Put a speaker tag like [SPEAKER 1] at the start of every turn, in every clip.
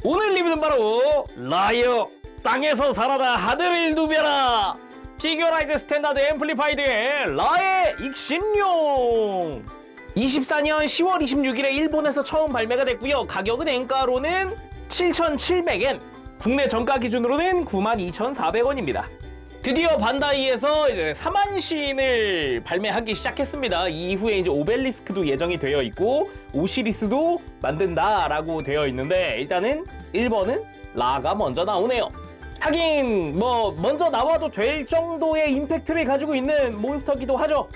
[SPEAKER 1] 오늘 리뷰는 바로 라이어 땅에서 살아라 하늘을 누벼라 피규어라이즈 스탠다드 앰플리파이드의 라의 익신용 24년 10월 26일에 일본에서 처음 발매가 됐고요. 가격은 엔가로는 7,700엔, 국내 정가 기준으로는 92,400원입니다. 드디어 반다이에서 이제 4만 신을 발매하기 시작했습니다. 이후에 이제 오벨리스크도 예정이 되어 있고 오시리스도 만든다라고 되어 있는데 일단은 1번은 라가 먼저 나오네요. 하긴 뭐 먼저 나와도 될 정도의 임팩트를 가지고 있는 몬스터기도 하죠.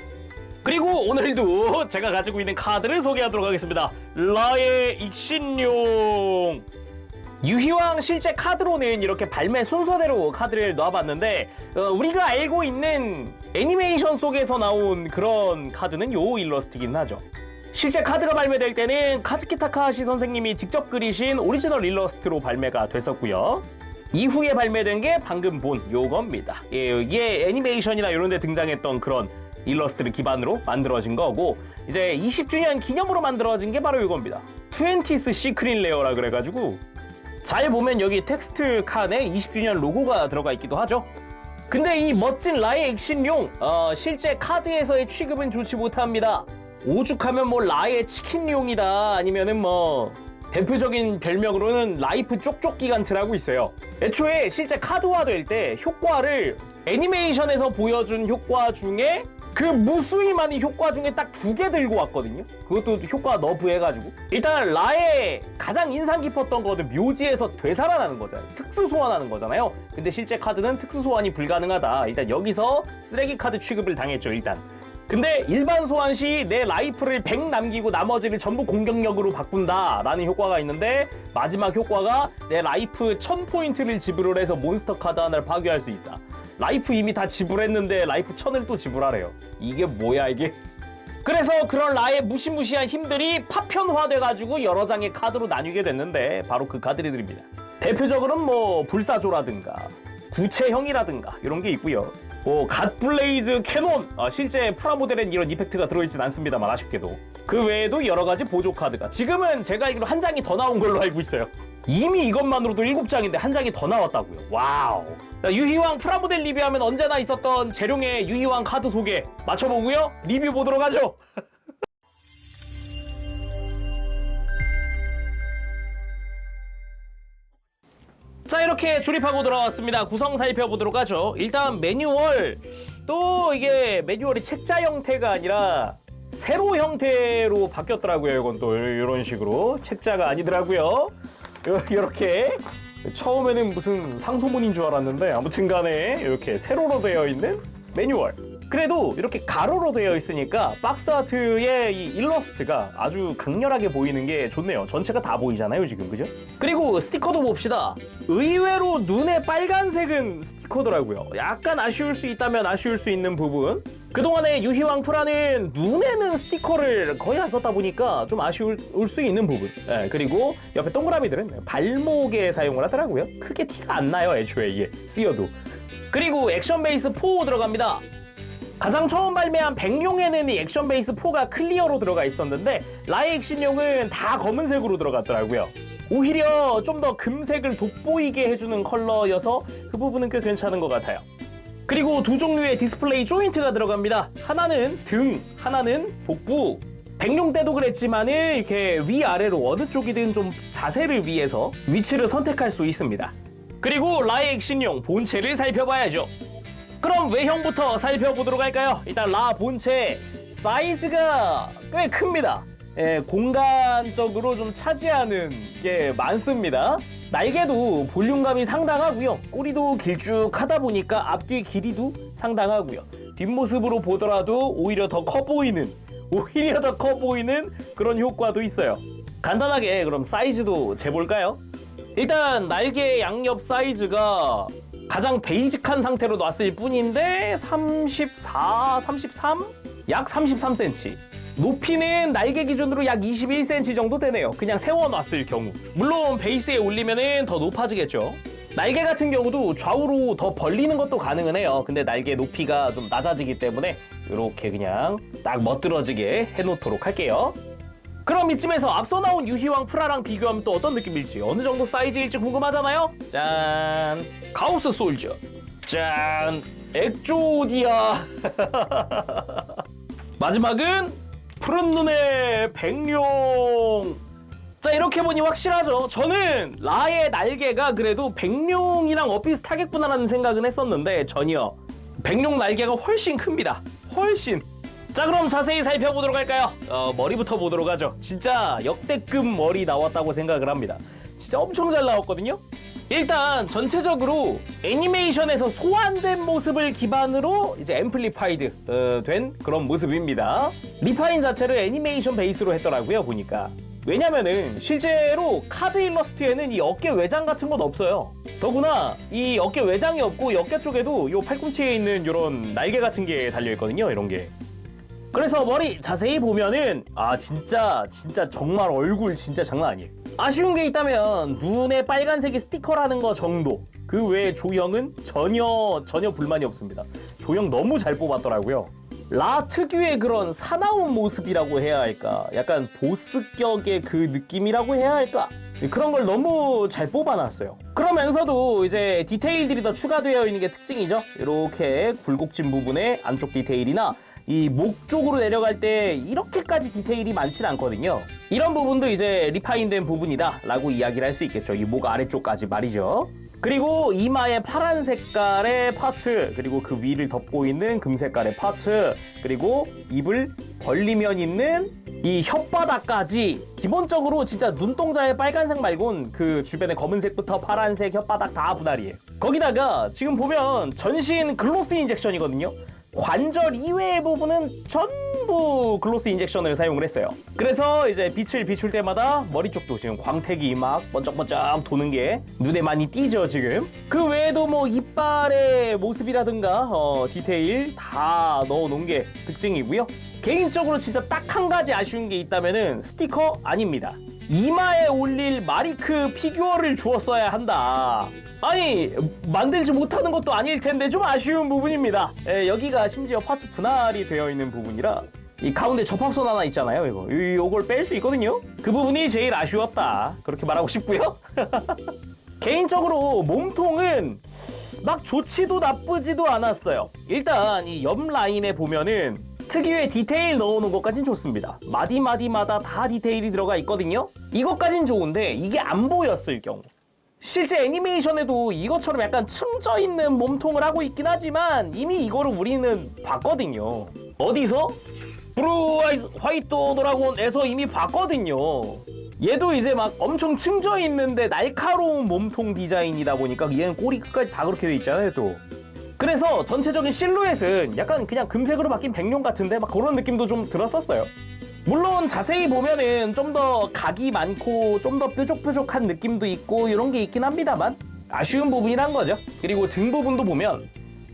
[SPEAKER 1] 그리고 오늘도 제가 가지고 있는 카드를 소개하도록 하겠습니다. 라의 익신용 유희왕 실제 카드로는 이렇게 발매 순서대로 카드를 놔봤는데 우리가 알고 있는 애니메이션 속에서 나온 그런 카드는 요 일러스트긴 하죠. 실제 카드가 발매될 때는 카즈키 타카하시 선생님이 직접 그리신 오리지널 일러스트로 발매가 됐었고요. 이후에 발매된 게 방금 본 요겁니다. 이게 애니메이션이나 이런 데 등장했던 그런 일러스트를 기반으로 만들어진 거고 이제 20주년 기념으로 만들어진 게 바로 이겁니다. 20th 시크릿 레어라 그래가지고 잘 보면 여기 텍스트 칸에 20주년 로고가 들어가 있기도 하죠. 근데 이 멋진 라의 액신용 실제 카드에서의 취급은 좋지 못합니다. 오죽하면 뭐 라의 치킨용이다 아니면은 뭐 대표적인 별명으로는 라이프 쪽쪽 기간트라고 있어요. 애초에 실제 카드화 될 때 효과를 애니메이션에서 보여준 효과 중에 그 무수히 많은 효과 중에 딱 2개 들고 왔거든요. 그것도 효과 너프해가지고 일단 라의 가장 인상 깊었던 거는 묘지에서 되살아나는 거잖아요. 특수 소환하는 거잖아요. 근데 실제 카드는 특수 소환이 불가능하다. 일단 여기서 쓰레기 카드 취급을 당했죠. 일단 근데 일반 소환 시 내 라이프를 100 남기고 나머지를 전부 공격력으로 바꾼다 라는 효과가 있는데 마지막 효과가 내 라이프 1000포인트를 지불을 해서 몬스터 카드 하나를 파괴할 수 있다. 라이프 이미 다 지불했는데 라이프 1000을 또 지불하래요. 이게 뭐야 이게? 그래서 그런 라의 무시무시한 힘들이 파편화돼가지고 여러 장의 카드로 나뉘게 됐는데 바로 그 카드들입니다. 대표적으로는 뭐 불사조라든가 구체형이라든가 이런 게 있고요. 갓블레이즈 캐논 실제 프라모델엔 이런 이펙트가 들어있진 않습니다만 아쉽게도 그 외에도 여러 가지 보조 카드가 지금은 제가 알기로 한 장이 더 나온 걸로 알고 있어요. 이미 이것만으로도 7장인데 한 장이 더 나왔다고요. 와우. 자, 유희왕 프라모델 리뷰하면 언제나 있었던 재룡의 유희왕 카드 소개 맞춰보고요. 리뷰 보도록 하죠. 자, 이렇게 조립하고 돌아왔습니다. 구성 살펴보도록 하죠. 일단 매뉴얼, 또 이게 매뉴얼이 책자 형태가 아니라 세로 형태로 바뀌었더라고요. 이건 또 이런 식으로 책자가 아니더라고요. 이렇게 처음에는 무슨 상소문인 줄 알았는데 아무튼 간에 이렇게 세로로 되어 있는 매뉴얼. 그래도 이렇게 가로로 되어 있으니까 박스 아트의 이 일러스트가 아주 강렬하게 보이는 게 좋네요. 전체가 다 보이잖아요 지금, 그죠? 그리고 스티커도 봅시다. 의외로 눈에 빨간색은 스티커더라고요. 약간 아쉬울 수 있다면 아쉬울 수 있는 부분. 그동안에 유희왕 프라는 눈에는 스티커를 거의 안 썼다 보니까 좀 아쉬울 수 있는 부분. 네, 그리고 옆에 동그라미들은 발목에 사용을 하더라고요. 크게 티가 안 나요 애초에 이게 쓰여도. 그리고 액션 베이스 4 들어갑니다. 가장 처음 발매한 백룡에는 이 액션 베이스 4가 클리어로 들어가 있었는데 라의 액신용은 다 검은색으로 들어갔더라고요. 오히려 좀 더 금색을 돋보이게 해주는 컬러여서 그 부분은 꽤 괜찮은 것 같아요. 그리고 두 종류의 디스플레이 조인트가 들어갑니다. 하나는 등, 하나는 복부. 백룡 때도 그랬지만은 이렇게 위아래로 어느 쪽이든 좀 자세를 위해서 위치를 선택할 수 있습니다. 그리고 라의 액신용 본체를 살펴봐야죠. 그럼 외형부터 살펴보도록 할까요? 일단 라 본체 사이즈가 꽤 큽니다. 공간적으로 좀 차지하는 게 많습니다. 날개도 볼륨감이 상당하고요. 꼬리도 길쭉하다 보니까 앞뒤 길이도 상당하고요. 뒷모습으로 보더라도 오히려 더 커 보이는 그런 효과도 있어요. 간단하게 그럼 사이즈도 재볼까요? 일단 날개 양옆 사이즈가 가장 베이직한 상태로 놨을 뿐인데 34, 33? 약 33cm. 높이는 날개 기준으로 약 21cm 정도 되네요. 그냥 세워놨을 경우. 물론 베이스에 올리면 더 높아지겠죠. 날개 같은 경우도 좌우로 더 벌리는 것도 가능은 해요. 근데 날개 높이가 좀 낮아지기 때문에 이렇게 그냥 딱 멋들어지게 해놓도록 할게요. 그럼 이쯤에서 앞서 나온 유희왕 프라랑 비교하면 또 어떤 느낌일지, 어느 정도 사이즈일지 궁금하잖아요? 짠! 가우스 솔저. 짠! 엑조디아. 마지막은 푸른 눈의 백룡. 자, 이렇게 보니 확실하죠. 저는 라의 날개가 그래도 백룡이랑 비슷하겠구나라는 생각은 했었는데 전혀. 백룡 날개가 훨씬 큽니다. 훨씬. 자, 그럼 자세히 살펴보도록 할까요? 머리부터 보도록 하죠. 진짜 역대급 머리 나왔다고 생각을 합니다. 진짜 엄청 잘 나왔거든요. 일단 전체적으로 애니메이션에서 소환된 모습을 기반으로 이제 앰플리파이드 된 그런 모습입니다. 리파인 자체를 애니메이션 베이스로 했더라고요, 보니까. 왜냐면은 실제로 카드 일러스트에는 이 어깨 외장 같은 건 없어요. 더구나 이 어깨 외장이 없고 어깨 쪽에도 요 팔꿈치에 있는 요런 날개 같은 게 달려있거든요, 이런 게. 그래서 머리 자세히 보면은 진짜 정말 얼굴 진짜 장난 아니에요. 아쉬운 게 있다면 눈에 빨간색이 스티커라는 거 정도. 그 외에 조형은 전혀 불만이 없습니다. 조형 너무 잘 뽑았더라고요. 라 특유의 그런 사나운 모습이라고 해야 할까, 약간 보스격의 그 느낌이라고 해야 할까, 그런 걸 너무 잘 뽑아놨어요. 그러면서도 이제 디테일들이 더 추가되어 있는 게 특징이죠. 이렇게 굴곡진 부분의 안쪽 디테일이나 이 목 쪽으로 내려갈 때 이렇게까지 디테일이 많지는 않거든요. 이런 부분도 이제 리파인된 부분이다 라고 이야기를 할 수 있겠죠. 이 목 아래쪽까지 말이죠. 그리고 이마에 파란 색깔의 파츠, 그리고 그 위를 덮고 있는 금 색깔의 파츠, 그리고 입을 벌리면 있는 이 혓바닥까지 기본적으로 진짜 눈동자의 빨간색 말곤 그 주변에 검은색부터 파란색 혓바닥 다 분할이에요. 거기다가 지금 보면 전신 글로스 인젝션이거든요. 관절 이외의 부분은 전부 글로스 인젝션을 사용을 했어요. 그래서 이제 빛을 비출 때마다 머리 쪽도 지금 광택이 막 번쩍번쩍 도는 게 눈에 많이 띄죠, 지금. 그 외에도 뭐 이빨의 모습이라든가 디테일 다 넣어놓은 게 특징이고요. 개인적으로 진짜 딱 한 가지 아쉬운 게 있다면은 스티커 아닙니다. 이마에 올릴 마리크 피규어를 주었어야 한다. 아니, 만들지 못하는 것도 아닐 텐데 좀 아쉬운 부분입니다. 여기가 심지어 파츠 분할이 되어 있는 부분이라 이 가운데 접합선 하나 있잖아요. 요걸 뺄 수 있거든요. 그 부분이 제일 아쉬웠다, 그렇게 말하고 싶고요. 개인적으로 몸통은 막 좋지도 나쁘지도 않았어요. 일단 이 옆 라인에 보면은 특유의 디테일 넣어놓은 것까진 좋습니다. 마디마디마다 다 디테일이 들어가 있거든요. 이것까진 좋은데 이게 안 보였을 경우, 실제 애니메이션에도 이것처럼 약간 층져 있는 몸통을 하고 있긴 하지만 이미 이거를 우리는 봤거든요. 어디서? 브루 아이즈 화이트 드라곤에서 이미 봤거든요. 얘도 이제 막 엄청 층져 있는데 날카로운 몸통 디자인이다 보니까 얘는 꼬리 끝까지 다 그렇게 돼 있잖아요, 또. 그래서 전체적인 실루엣은 약간 그냥 금색으로 바뀐 백룡 같은데 막 그런 느낌도 좀 들었었어요. 물론 자세히 보면은 좀 더 각이 많고 좀 더 뾰족뾰족한 느낌도 있고 이런 게 있긴 합니다만 아쉬운 부분이란 거죠. 그리고 등 부분도 보면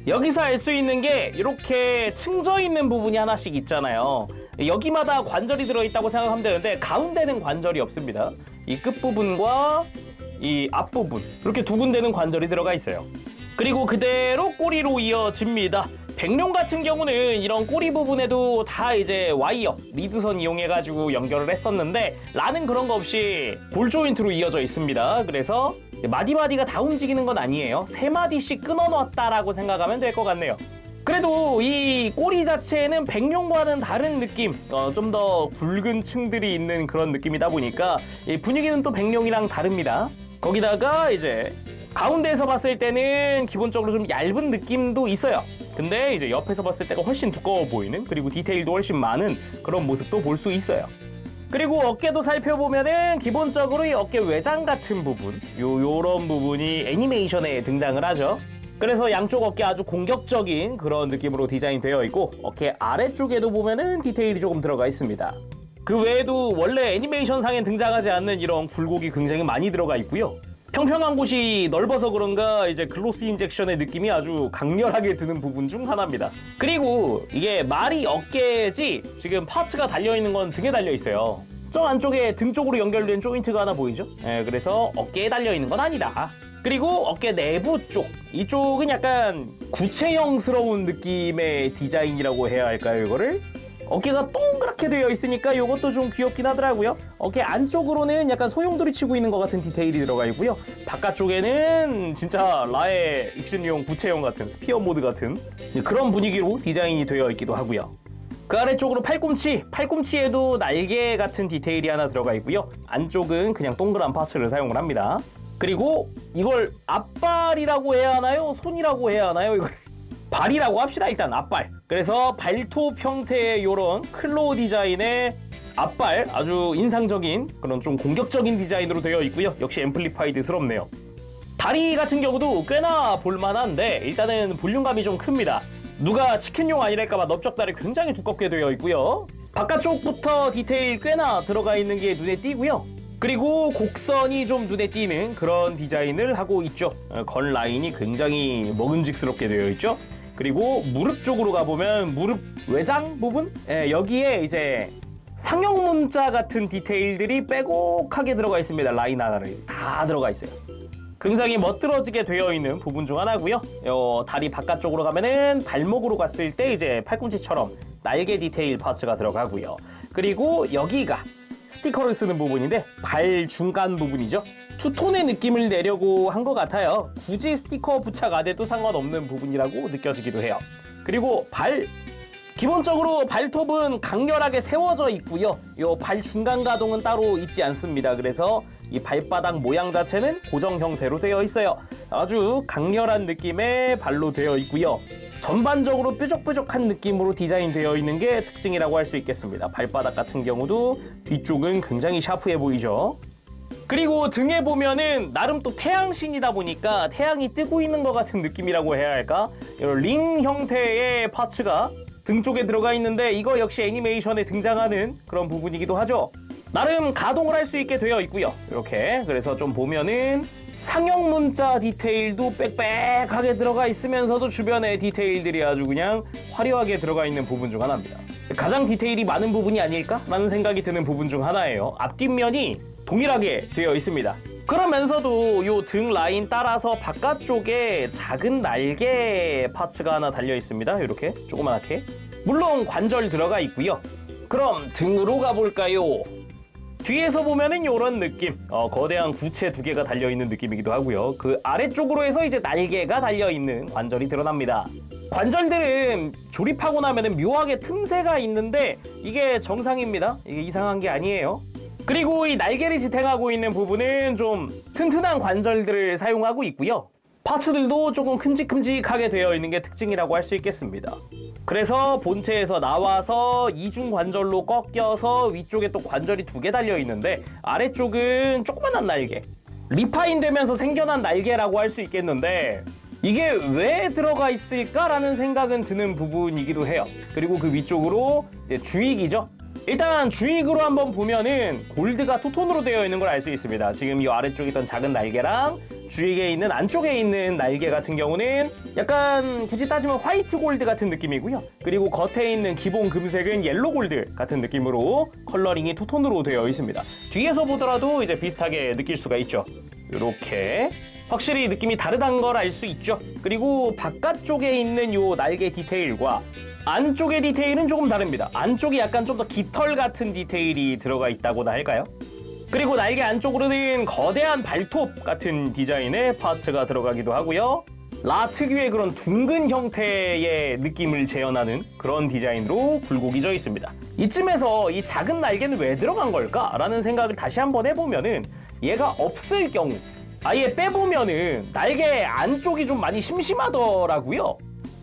[SPEAKER 1] 여기서 알 수 있는 게 이렇게 층져 있는 부분이 하나씩 있잖아요. 여기마다 관절이 들어있다고 생각하면 되는데 가운데는 관절이 없습니다. 이 끝부분과 이 앞부분, 이렇게 두 군데는 관절이 들어가 있어요. 그리고 그대로 꼬리로 이어집니다. 백룡 같은 경우는 이런 꼬리 부분에도 다 이제 와이어, 리드선 이용해가지고 연결을 했었는데 라는 그런 거 없이 볼 조인트로 이어져 있습니다. 그래서 마디마디가 다 움직이는 건 아니에요. 3마디씩 끊어놨다라고 생각하면 될 것 같네요. 그래도 이 꼬리 자체는 백룡과는 다른 느낌, 좀 더 굵은 층들이 있는 그런 느낌이다 보니까 이 분위기는 또 백룡이랑 다릅니다. 거기다가 이제 가운데에서 봤을 때는 기본적으로 좀 얇은 느낌도 있어요. 근데 이제 옆에서 봤을 때가 훨씬 두꺼워 보이는, 그리고 디테일도 훨씬 많은 그런 모습도 볼 수 있어요. 그리고 어깨도 살펴보면은 기본적으로 이 어깨 외장 같은 부분, 요런 부분이 애니메이션에 등장을 하죠. 그래서 양쪽 어깨 아주 공격적인 그런 느낌으로 디자인되어 있고, 어깨 아래쪽에도 보면은 디테일이 조금 들어가 있습니다. 그 외에도 원래 애니메이션상엔 등장하지 않는 이런 굴곡이 굉장히 많이 들어가 있고요. 평평한 곳이 넓어서 그런가 이제 글로스 인젝션의 느낌이 아주 강렬하게 드는 부분 중 하나입니다. 그리고 이게 말이 어깨지 지금 파츠가 달려있는 건 등에 달려있어요. 저 안쪽에 등 쪽으로 연결된 조인트가 하나 보이죠? 그래서 어깨에 달려있는 건 아니다. 그리고 어깨 내부 쪽, 이쪽은 약간 구체형스러운 느낌의 디자인이라고 해야 할까요, 이거를? 어깨가 동그랗게 되어 있으니까 이것도 좀 귀엽긴 하더라고요. 어깨 안쪽으로는 약간 소용돌이 치고 있는 것 같은 디테일이 들어가 있고요. 바깥쪽에는 진짜 라의 익신용 부채형 같은 스피어 모드 같은 그런 분위기로 디자인이 되어 있기도 하고요. 그 아래쪽으로 팔꿈치에도 날개 같은 디테일이 하나 들어가 있고요. 안쪽은 그냥 동그란 파츠를 사용을 합니다. 그리고 이걸 앞발이라고 해야 하나요? 손이라고 해야 하나요? 이걸 발이라고 합시다. 일단 앞발. 그래서 발톱 형태의 이런 클로우 디자인의 앞발, 아주 인상적인 그런 좀 공격적인 디자인으로 되어 있고요. 역시 앰플리파이드스럽네요. 다리 같은 경우도 꽤나 볼만한데 일단은 볼륨감이 좀 큽니다. 누가 치킨용 아니랄까봐 넓적다리 굉장히 두껍게 되어 있고요. 바깥쪽부터 디테일 꽤나 들어가 있는 게 눈에 띄고요. 그리고 곡선이 좀 눈에 띄는 그런 디자인을 하고 있죠. 건 라인이 굉장히 먹음직스럽게 되어 있죠. 그리고 무릎 쪽으로 가보면 무릎 외장 부분? 여기에 이제 상형 문자 같은 디테일들이 빼곡하게 들어가 있습니다. 라인 하나를 다 들어가 있어요. 굉장히 멋들어지게 되어 있는 부분 중 하나고요. 다리 바깥쪽으로 가면은 발목으로 갔을 때 이제 팔꿈치처럼 날개 디테일 파츠가 들어가고요. 그리고 여기가 스티커를 쓰는 부분인데 발 중간 부분이죠. 투톤의 느낌을 내려고 한 것 같아요. 굳이 스티커 부착 안 해도 상관없는 부분이라고 느껴지기도 해요. 그리고 기본적으로 발톱은 강렬하게 세워져 있고요. 이 발 중간 가동은 따로 있지 않습니다. 그래서 이 발바닥 모양 자체는 고정 형태로 되어 있어요. 아주 강렬한 느낌의 발로 되어 있고요. 전반적으로 뾰족뾰족한 느낌으로 디자인되어 있는 게 특징이라고 할 수 있겠습니다. 발바닥 같은 경우도 뒤쪽은 굉장히 샤프해 보이죠. 그리고 등에 보면은 나름 또 태양신이다 보니까 태양이 뜨고 있는 것 같은 느낌이라고 해야 할까? 링 형태의 파츠가 등 쪽에 들어가 있는데 이거 역시 애니메이션에 등장하는 그런 부분이기도 하죠. 나름 가동을 할 수 있게 되어 있고요. 이렇게 그래서 좀 보면은 상형 문자 디테일도 빽빽하게 들어가 있으면서도 주변에 디테일들이 아주 그냥 화려하게 들어가 있는 부분 중 하나입니다. 가장 디테일이 많은 부분이 아닐까라는 생각이 드는 부분 중 하나예요. 앞뒷면이 동일하게 되어 있습니다. 그러면서도 이 등 라인 따라서 바깥쪽에 작은 날개 파츠가 하나 달려 있습니다. 이렇게 조그맣게. 물론 관절 들어가 있고요. 그럼 등으로 가볼까요? 뒤에서 보면은 이런 느낌, 거대한 구체 두 개가 달려있는 느낌이기도 하고요. 그 아래쪽으로 해서 이제 날개가 달려있는 관절이 드러납니다. 관절들은 조립하고 나면은 묘하게 틈새가 있는데 이게 정상입니다. 이게 이상한 게 아니에요. 그리고 이 날개를 지탱하고 있는 부분은 좀 튼튼한 관절들을 사용하고 있고요. 파츠들도 조금 큼직큼직하게 되어 있는 게 특징이라고 할 수 있겠습니다. 그래서 본체에서 나와서 이중 관절로 꺾여서 위쪽에 또 관절이 두 개 달려 있는데 아래쪽은 조그만한 날개, 리파인 되면서 생겨난 날개라고 할 수 있겠는데 이게 왜 들어가 있을까라는 생각은 드는 부분이기도 해요. 그리고 그 위쪽으로 이제 주익이죠. 일단 주익으로 한번 보면은 골드가 투톤으로 되어 있는 걸 알 수 있습니다. 지금 이 아래쪽에 있던 작은 날개랑 주익에 있는 안쪽에 있는 날개 같은 경우는 약간 굳이 따지면 화이트 골드 같은 느낌이고요. 그리고 겉에 있는 기본 금색은 옐로 골드 같은 느낌으로 컬러링이 투톤으로 되어 있습니다. 뒤에서 보더라도 이제 비슷하게 느낄 수가 있죠. 이렇게 확실히 느낌이 다르다는 걸 알 수 있죠. 그리고 바깥쪽에 있는 요 날개 디테일과 안쪽의 디테일은 조금 다릅니다. 안쪽이 약간 좀 더 깃털 같은 디테일이 들어가 있다고나 할까요? 그리고 날개 안쪽으로는 거대한 발톱 같은 디자인의 파츠가 들어가기도 하고요. 라 특유의 그런 둥근 형태의 느낌을 재현하는 그런 디자인으로 굴곡이 져 있습니다. 이쯤에서 이 작은 날개는 왜 들어간 걸까? 라는 생각을 다시 한번 해보면은 얘가 없을 경우 아예 빼보면은 날개 안쪽이 좀 많이 심심하더라고요.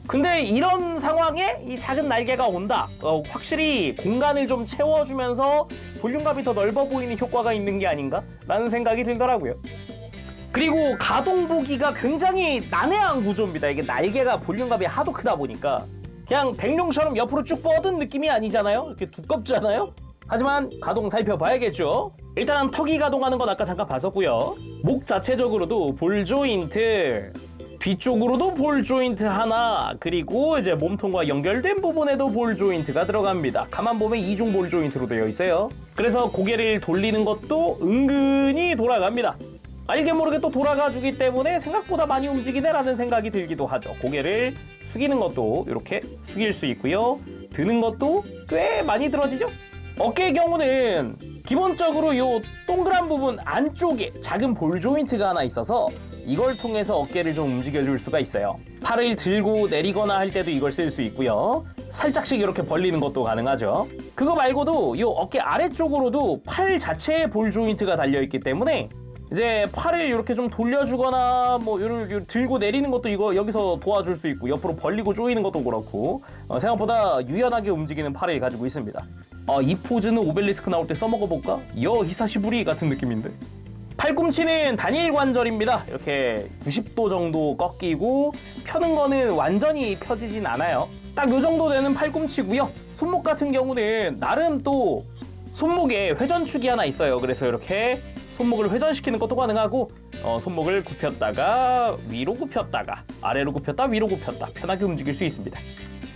[SPEAKER 1] 근데 이런 상황에 이 작은 날개가 온다. 확실히 공간을 좀 채워주면서 볼륨감이 더 넓어 보이는 효과가 있는 게 아닌가? 라는 생각이 들더라고요. 그리고 가동 보기가 굉장히 난해한 구조입니다. 이게 날개가 볼륨감이 하도 크다 보니까 그냥 백룡처럼 옆으로 쭉 뻗은 느낌이 아니잖아요. 이렇게 두껍잖아요. 하지만 가동 살펴봐야겠죠. 일단 턱이 가동하는 건 아까 잠깐 봤었고요. 목 자체적으로도 볼 조인트, 뒤쪽으로도 볼 조인트 하나, 그리고 이제 몸통과 연결된 부분에도 볼 조인트가 들어갑니다. 가만 보면 이중 볼 조인트로 되어 있어요. 그래서 고개를 돌리는 것도 은근히 돌아갑니다. 알게 모르게 또 돌아가 주기 때문에 생각보다 많이 움직이네 라는 생각이 들기도 하죠. 고개를 숙이는 것도 이렇게 숙일 수 있고요. 드는 것도 꽤 많이 들어지죠. 어깨의 경우는 기본적으로 요 동그란 부분 안쪽에 작은 볼 조인트가 하나 있어서 이걸 통해서 어깨를 좀 움직여줄 수가 있어요. 팔을 들고 내리거나 할 때도 이걸 쓸 수 있고요. 살짝씩 이렇게 벌리는 것도 가능하죠. 그거 말고도 요 어깨 아래쪽으로도 팔 자체에 볼 조인트가 달려있기 때문에 이제 팔을 이렇게 좀 돌려주거나 뭐 요를 들고 내리는 것도 이거 여기서 도와줄 수 있고 옆으로 벌리고 조이는 것도 그렇고 생각보다 유연하게 움직이는 팔을 가지고 있습니다. 이 포즈는 오벨리스크 나올 때 써먹어볼까? 히사시부리 같은 느낌인데. 팔꿈치는 단일 관절입니다. 이렇게 90도 정도 꺾이고 펴는 거는 완전히 펴지진 않아요. 딱 요 정도 되는 팔꿈치고요. 손목 같은 경우는 나름 또 손목에 회전축이 하나 있어요. 그래서 이렇게 손목을 회전시키는 것도 가능하고 손목을 굽혔다가 위로 굽혔다가 아래로 굽혔다 위로 굽혔다 편하게 움직일 수 있습니다.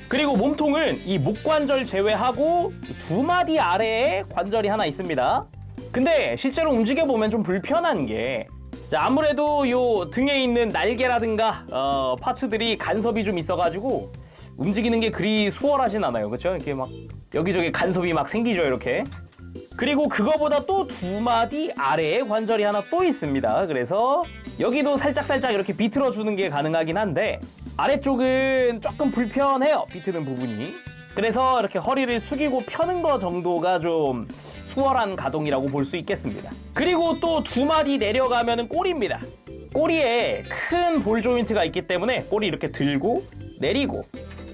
[SPEAKER 1] 그리고 몸통은 이 목관절 제외하고 두 마디 아래에 관절이 하나 있습니다. 근데 실제로 움직여보면 좀 불편한 게 아무래도 요 등에 있는 날개라든가 파츠들이 간섭이 좀 있어가지고 움직이는 게 그리 수월하진 않아요. 그렇죠? 이렇게 막 여기저기 간섭이 막 생기죠. 이렇게. 그리고 그거보다 또 두 마디 아래에 관절이 하나 또 있습니다. 그래서 여기도 살짝살짝 이렇게 비틀어주는 게 가능하긴 한데 아래쪽은 조금 불편해요. 비트는 부분이. 그래서 이렇게 허리를 숙이고 펴는 거 정도가 좀 수월한 가동이라고 볼 수 있겠습니다. 그리고 또 두 마디 내려가면은 꼬리입니다. 꼬리에 큰 볼 조인트가 있기 때문에 꼬리 이렇게 들고 내리고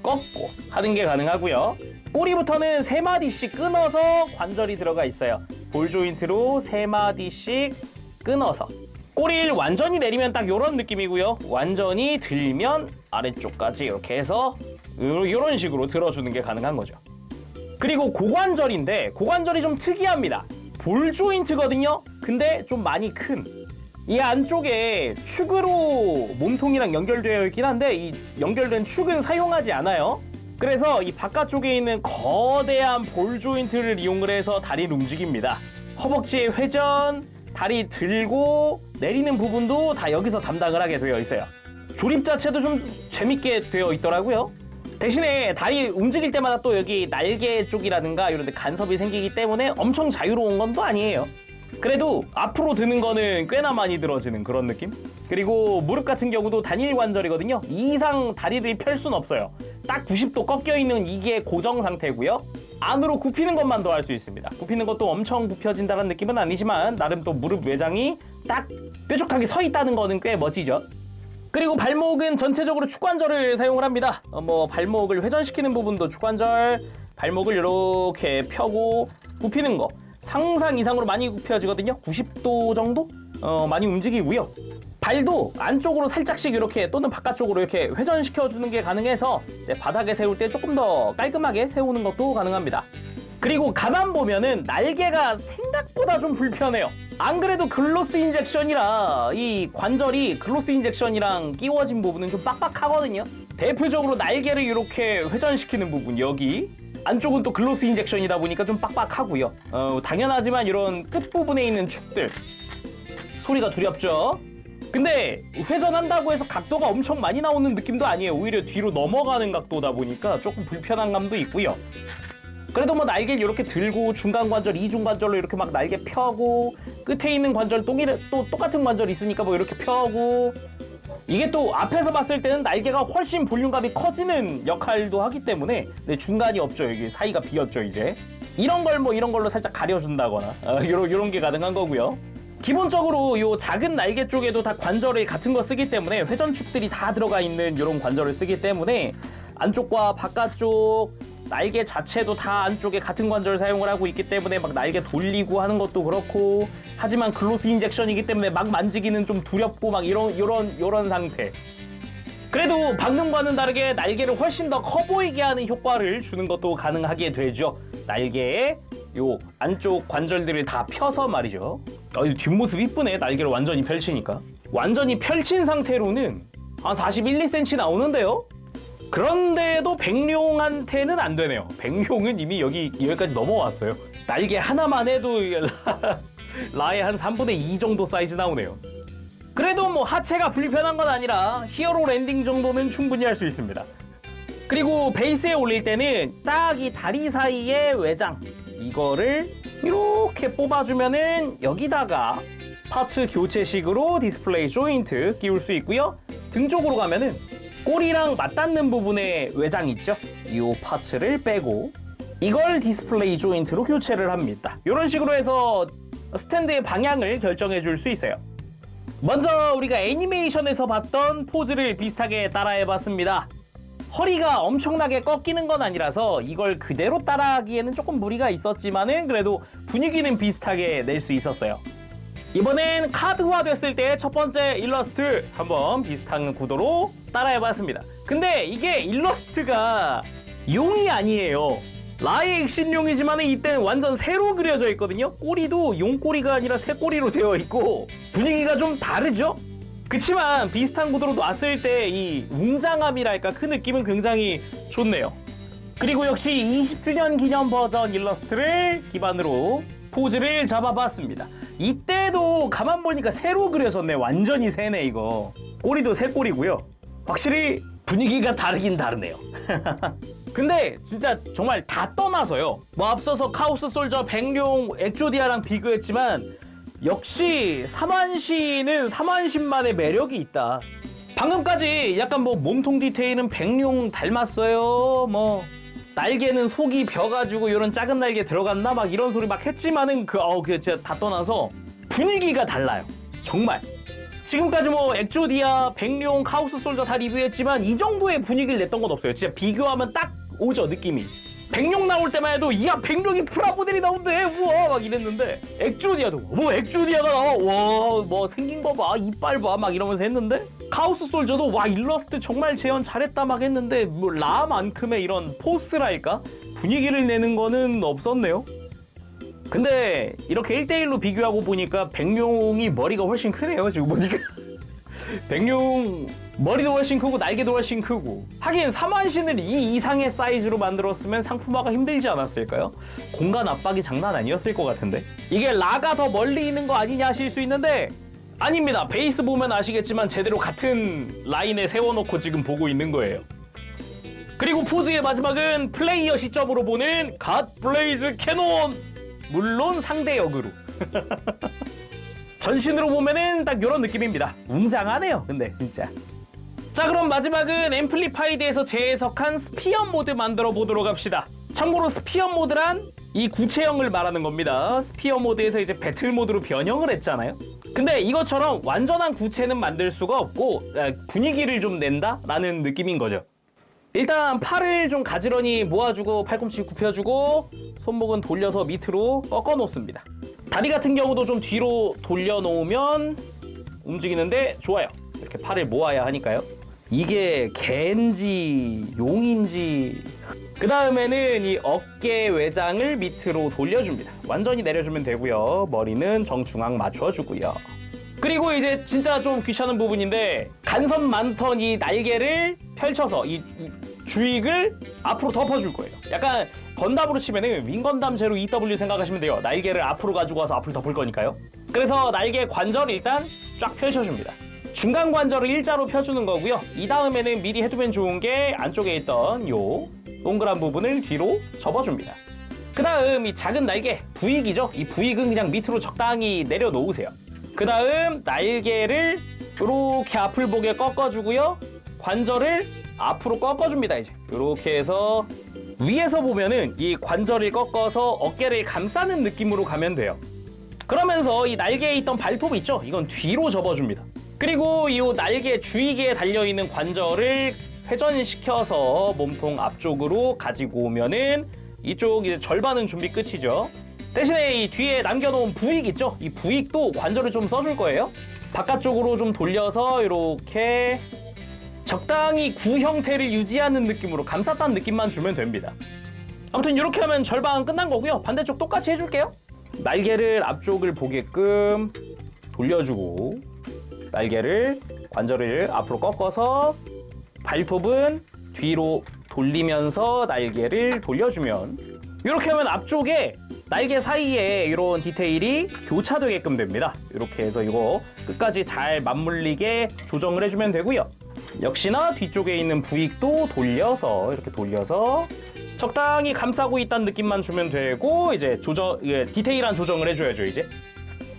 [SPEAKER 1] 꺾고 하는 게 가능하고요. 꼬리부터는 3마디씩 끊어서 관절이 들어가 있어요. 볼 조인트로 3마디씩 끊어서. 꼬리를 완전히 내리면 딱 이런 느낌이고요. 완전히 들면 아래쪽까지 이렇게 해서 이런 식으로 들어주는 게 가능한 거죠. 그리고 고관절인데 고관절이 좀 특이합니다. 볼 조인트거든요. 근데 좀 많이 큰. 이 안쪽에 축으로 몸통이랑 연결되어 있긴 한데 이 연결된 축은 사용하지 않아요. 그래서 이 바깥쪽에 있는 거대한 볼 조인트를 이용을 해서 다리를 움직입니다. 허벅지의 회전, 다리 들고 내리는 부분도 다 여기서 담당을 하게 되어 있어요. 조립 자체도 좀 재밌게 되어 있더라고요. 대신에 다리 움직일 때마다 또 여기 날개 쪽이라든가 이런 데 간섭이 생기기 때문에 엄청 자유로운 건 또 아니에요. 그래도 앞으로 드는 거는 꽤나 많이 들어지는 그런 느낌? 그리고 무릎 같은 경우도 단일 관절이거든요. 이 이상 다리를 펼 수는 없어요. 딱 90도 꺾여 있는 이게 고정 상태고요. 안으로 굽히는 것만 더 할 수 있습니다. 굽히는 것도 엄청 굽혀진다는 느낌은 아니지만 나름 또 무릎 외장이 딱 뾰족하게 서 있다는 거는 꽤 멋지죠. 그리고 발목은 전체적으로 축관절을 사용을 합니다. 발목을 회전시키는 부분도 축관절, 발목을 이렇게 펴고 굽히는 거 상상 이상으로 많이 굽혀지거든요. 90도 정도 많이 움직이고요. 발도 안쪽으로 살짝씩 이렇게 또는 바깥쪽으로 이렇게 회전시켜주는 게 가능해서 이제 바닥에 세울 때 조금 더 깔끔하게 세우는 것도 가능합니다. 그리고 가만 보면은 날개가 생각보다 좀 불편해요. 안 그래도 글로스 인젝션이라 이 관절이 글로스 인젝션이랑 끼워진 부분은 좀 빡빡하거든요. 대표적으로 날개를 이렇게 회전시키는 부분 여기 안쪽은 또 글로스 인젝션이다 보니까 좀 빡빡하고요. 당연하지만 이런 끝부분에 있는 축들 소리가 두렵죠. 근데 회전한다고 해서 각도가 엄청 많이 나오는 느낌도 아니에요. 오히려 뒤로 넘어가는 각도다 보니까 조금 불편한 감도 있고요. 그래도 날개를 이렇게 들고 중간 관절, 이중 관절로 이렇게 막 날개 펴고 끝에 있는 관절 또 똑같은 관절이 있으니까 이렇게 펴고 이게 또 앞에서 봤을 때는 날개가 훨씬 볼륨감이 커지는 역할도 하기 때문에 중간이 없죠. 여기 사이가 비었죠. 이제 이런 걸로 살짝 가려준다거나 이런 게 가능한 거고요. 기본적으로 요 작은 날개 쪽에도 다 관절을 같은 거 쓰기 때문에 회전축들이 다 들어가 있는 이런 관절을 쓰기 때문에 안쪽과 바깥쪽 날개 자체도 다 안쪽에 같은 관절을 사용을 하고 있기 때문에 막 날개 돌리고 하는 것도 그렇고 하지만 글로스 인젝션이기 때문에 막 만지기는 좀 두렵고 막 이런 상태. 그래도 방금과는 다르게 날개를 훨씬 더 커 보이게 하는 효과를 주는 것도 가능하게 되죠. 날개에 요 안쪽 관절들을 다 펴서 말이죠. 이 뒷모습 이쁘네. 날개를 완전히 펼치니까. 완전히 펼친 상태로는 한 41, 2cm 나오는데요. 그런데도 백룡한테는 안 되네요. 백룡은 이미 여기까지 넘어왔어요. 날개 하나만 해도 라의 한 3분의 2 정도 사이즈 나오네요. 그래도 하체가 불편한 건 아니라 히어로 랜딩 정도는 충분히 할 수 있습니다. 그리고 베이스에 올릴 때는 딱 이 다리 사이에 외장 이거를 이렇게 뽑아주면은 여기다가 파츠 교체식으로 디스플레이 조인트 끼울 수 있고요. 등 쪽으로 가면은 꼬리랑 맞닿는 부분에 외장 있죠? 이 파츠를 빼고 이걸 디스플레이 조인트로 교체를 합니다. 이런 식으로 해서 스탠드의 방향을 결정해 줄 수 있어요. 먼저 우리가 애니메이션에서 봤던 포즈를 비슷하게 따라해 봤습니다. 허리가 엄청나게 꺾이는 건 아니라서 이걸 그대로 따라하기에는 조금 무리가 있었지만은 그래도 분위기는 비슷하게 낼 수 있었어요. 이번엔 카드화 됐을 때 첫 번째 일러스트 한번 비슷한 구도로 따라해 봤습니다. 근데 이게 일러스트가 용이 아니에요. 라의 액신용이지만 이때는 완전 새로 그려져 있거든요. 꼬리도 용꼬리가 아니라 새꼬리로 되어 있고 분위기가 좀 다르죠? 그치만 비슷한 구도로 놨을 때 이 웅장함이랄까 그 느낌은 굉장히 좋네요. 그리고 역시 20주년 기념 버전 일러스트를 기반으로 포즈를 잡아봤습니다. 이때도 가만 보니까 새로 그려졌네. 완전히 새네 이거. 꼬리도 새꼬리고요. 확실히 분위기가 다르긴 다르네요. 근데 진짜 정말 다 떠나서요. 뭐 앞서서 카오스 솔저, 백룡, 엑조디아랑 비교했지만 역시 사만시는 사만신만의 매력이 있다. 방금까지 약간 뭐 몸통 디테일은 백룡 닮았어요. 뭐 날개는 속이 벼가지고 이런 작은 날개 들어갔나 막 이런 소리 막 했지만은 그 진짜 다 떠나서 분위기가 달라요. 정말. 지금까지 뭐 엑조디아, 백룡, 카오스 솔저 다 리뷰했지만 이 정도의 분위기를 냈던 건 없어요. 진짜 비교하면 딱 오죠 느낌이. 백룡 나올 때만 해도 야 백룡이 프라모델이 나온대 우와 막 이랬는데 엑조디아도 뭐 엑조디아가 나와 와 뭐 생긴 거 봐 이빨 봐 막 이러면서 했는데 카오스 솔저도 와 일러스트 정말 재현 잘했다 막 했는데 뭐 라만큼의 이런 포스랄까 분위기를 내는 거는 없었네요. 근데 이렇게 1대1로 비교하고 보니까 백룡이 머리가 훨씬 크네요 지금 보니까. 백룡 머리도 훨씬 크고 날개도 훨씬 크고 하긴 사만신을 이 이상의 사이즈로 만들었으면 상품화가 힘들지 않았을까요? 공간 압박이 장난 아니었을 것 같은데 이게 라가 더 멀리 있는 거 아니냐 하실 수 있는데 아닙니다. 베이스 보면 아시겠지만 제대로 같은 라인에 세워놓고 지금 보고 있는 거예요. 그리고 포즈의 마지막은 플레이어 시점으로 보는 갓 블레이즈 캐논 물론 상대 역으로 전신으로 보면은 딱 이런 느낌입니다. 웅장하네요. 근데 진짜. 자 그럼 마지막은 앰플리파이드에서 재해석한 스피어 모드 만들어 보도록 합시다. 참고로 스피어 모드란 이 구체형을 말하는 겁니다. 스피어 모드에서 이제 배틀 모드로 변형을 했잖아요. 근데 이것처럼 완전한 구체는 만들 수가 없고 분위기를 좀 낸다라는 느낌인 거죠. 일단 팔을 좀 가지런히 모아주고 팔꿈치 굽혀주고 손목은 돌려서 밑으로 꺾어 놓습니다. 다리 같은 경우도 좀 뒤로 돌려놓으면 움직이는데 좋아요. 이렇게 팔을 모아야 하니까요. 이게 개인지 용인지 그 다음에는 이 어깨 외장을 밑으로 돌려줍니다. 완전히 내려주면 되고요. 머리는 정중앙 맞춰주고요. 그리고 이제 진짜 좀 귀찮은 부분인데 간섭 많던 이 날개를 펼쳐서 이 주익을 앞으로 덮어줄 거예요. 약간 건담으로 치면은 윙건담 제로 EW 생각하시면 돼요. 날개를 앞으로 가지고 와서 앞으로 덮을 거니까요. 그래서 날개 관절 일단 쫙 펼쳐줍니다. 중간 관절을 일자로 펴주는 거고요. 이 다음에는 미리 해두면 좋은 게 안쪽에 있던 요 동그란 부분을 뒤로 접어줍니다. 그 다음 이 작은 날개 부익이죠. 이 부익은 그냥 밑으로 적당히 내려놓으세요. 그 다음 날개를 이렇게 앞을 보게 꺾어주고요. 관절을 앞으로 꺾어줍니다. 이제 이렇게 해서 위에서 보면은 이 관절을 꺾어서 어깨를 감싸는 느낌으로 가면 돼요. 그러면서 이 날개에 있던 발톱 있죠? 이건 뒤로 접어줍니다. 그리고 이 날개 주위에 달려있는 관절을 회전시켜서 몸통 앞쪽으로 가지고 오면은 이쪽 이제 절반은 준비 끝이죠. 대신에 이 뒤에 남겨놓은 부익 있죠? 이 부익도 관절을 좀 써줄 거예요. 바깥쪽으로 좀 돌려서 이렇게 적당히 구 형태를 유지하는 느낌으로 감쌌다는 느낌만 주면 됩니다. 아무튼 이렇게 하면 절반 끝난 거고요. 반대쪽 똑같이 해줄게요. 날개를 앞쪽을 보게끔 돌려주고 날개를 관절을 앞으로 꺾어서 발톱은 뒤로 돌리면서 날개를 돌려주면 이렇게 하면 앞쪽에 날개 사이에 이런 디테일이 교차되게끔 됩니다. 이렇게 해서 이거 끝까지 잘 맞물리게 조정을 해주면 되고요. 역시나 뒤쪽에 있는 부익도 돌려서 이렇게 돌려서 적당히 감싸고 있다는 느낌만 주면 되고 이제 디테일한 조정을 해줘야죠 이제.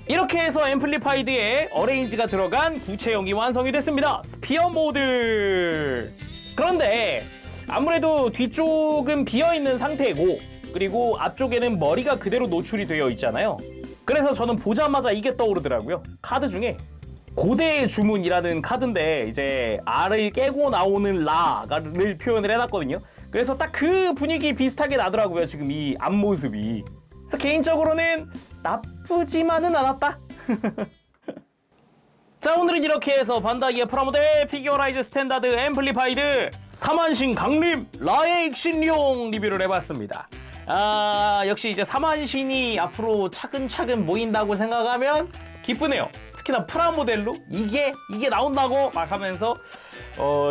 [SPEAKER 1] 이렇게 해서 앰플리파이드에 어레인지가 들어간 구체형이 완성이 됐습니다. 스피어 모드. 그런데 아무래도 뒤쪽은 비어있는 상태고 그리고 앞쪽에는 머리가 그대로 노출이 되어 있잖아요. 그래서 저는 보자마자 이게 떠오르더라고요. 카드 중에 고대의 주문이라는 카드인데 이제 R을 깨고 나오는 라를 표현을 해놨거든요. 그래서 딱 그 분위기 비슷하게 나더라고요. 지금 이 앞모습이. 그래서 개인적으로는 나쁘지만은 않았다. 자, 오늘은 이렇게 해서 반다이의 프라모델 피규어라이즈 스탠다드 앰플리파이드 3만신 강림 라의 익신용 리뷰를 해봤습니다. 역시 이제 3만신이 앞으로 차근차근 모인다고 생각하면 기쁘네요. 특히나 프라모델로 이게 나온다고 막 하면서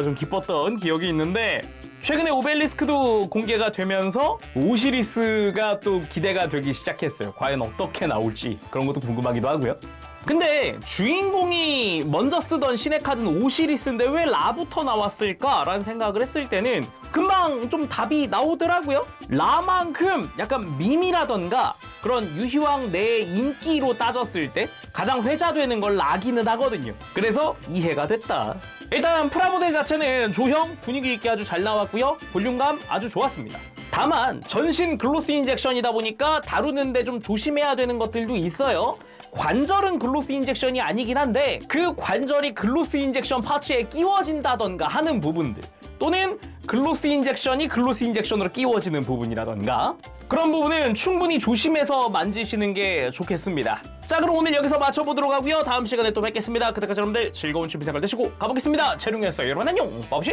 [SPEAKER 1] 좀 기뻤던 기억이 있는데, 최근에 오벨리스크도 공개가 되면서 오시리스가 또 기대가 되기 시작했어요. 과연 어떻게 나올지 그런 것도 궁금하기도 하고요. 근데 주인공이 먼저 쓰던 신의 카드는 오시리스인데 왜 라부터 나왔을까라는 생각을 했을 때는 금방 좀 답이 나오더라고요. 라만큼 약간 밈이라던가 그런 유희왕 내의 인기로 따졌을 때 가장 회자되는 걸 라기는 하거든요. 그래서 이해가 됐다. 일단 프라모델 자체는 조형 분위기 있게 아주 잘 나왔고요. 볼륨감 아주 좋았습니다. 다만 전신 글로스 인젝션이다 보니까 다루는데 좀 조심해야 되는 것들도 있어요. 관절은 글로스 인젝션이 아니긴 한데 그 관절이 글로스 인젝션 파츠에 끼워진다던가 하는 부분들, 또는 글로스 인젝션이 글로스 인젝션으로 끼워지는 부분이라던가 그런 부분은 충분히 조심해서 만지시는 게 좋겠습니다. 자, 그럼 오늘 여기서 마쳐보도록 하고요. 다음 시간에 또 뵙겠습니다. 그때까지 여러분들 즐거운 취미 생활 되시고 가보겠습니다. 재룡이었어요. 여러분 안녕. 빠브시.